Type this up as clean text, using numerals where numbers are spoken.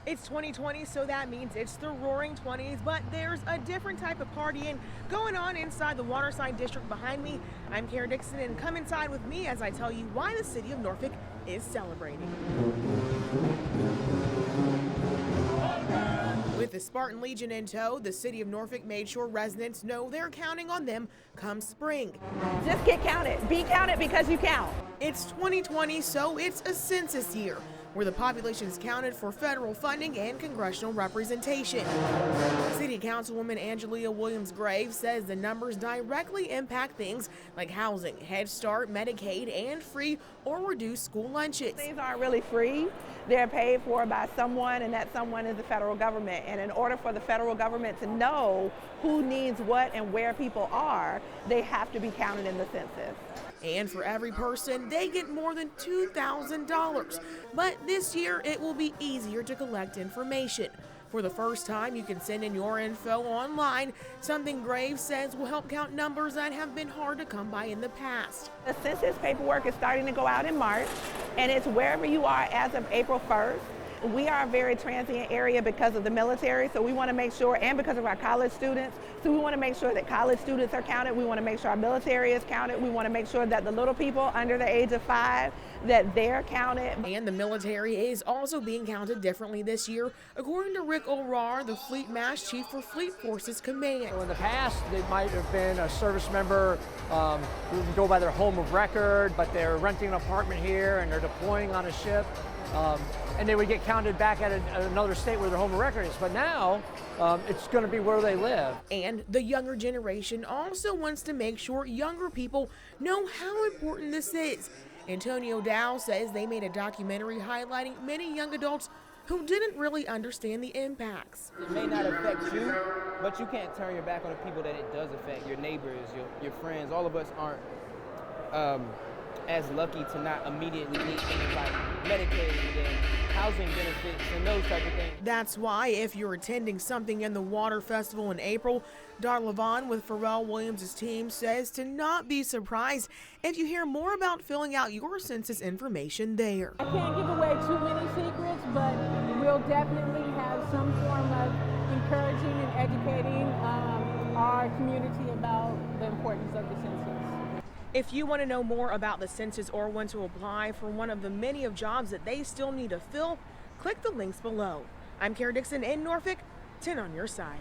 It's 2020, so that means it's the roaring 20s, but there's a different type of partying going on inside the Waterside District behind me. I'm Dixon, and come inside with me as I tell you why the city of Norfolk is celebrating. With the Spartan Legion in tow, the city of Norfolk made sure residents know they're counting on them come spring. Just get counted. Be counted because you count. It's 2020, so it's a census year, where the population is counted for federal funding and congressional representation. City Councilwoman Angelia Williams-Graves says the numbers directly impact things like housing, Head Start, Medicaid, and free or reduced school lunches. These aren't really free. They're paid for by someone, and that someone is the federal government. And in order for the federal government to know who needs what and where people are, they have to be counted in the census. And for every person, they get more than $2,000. But this year, it will be easier to collect information. For the first time, you can send in your info online, something Graves says will help count numbers that have been hard to come by in the past. The census paperwork is starting to go out in March, and it's wherever you are as of April 1st. We are a very transient area because of the military, so we want to make sure, and because of our college students, so we want to make sure that college students are counted. We want to make sure our military is counted. We want to make sure that the little people under the age of 5, that they're counted. And the military is also being counted differently this year, according to Rick O'Rourke, the Fleet Mass Chief for Fleet Forces Command. So in the past, they might have been a service member who would go by their home of record, but they're renting an apartment here and they're deploying on a ship. And they would get counted back at another state where their home of record is. But now, it's going to be where they live. And the younger generation also wants to make sure younger people know how important this is. Antonio Dow says they made a documentary highlighting many young adults who didn't really understand the impacts. It may not affect you, but you can't turn your back on the people that it does affect, your neighbors, your friends. All of us aren't as lucky to not immediately need things like Medicaid and housing benefits and those type of things. That's why if you're attending something in the Water Festival in April, Darla Vaughn with Pharrell Williams' team says to not be surprised if you hear more about filling out your census information there. I can't give away too many secrets, but we'll definitely have some form of encouraging and educating our community about the importance of the census. If you want to know more about the census or want to apply for one of the many of jobs that they still need to fill, click the links below. I'm Dixon in Norfolk, 10 on your side.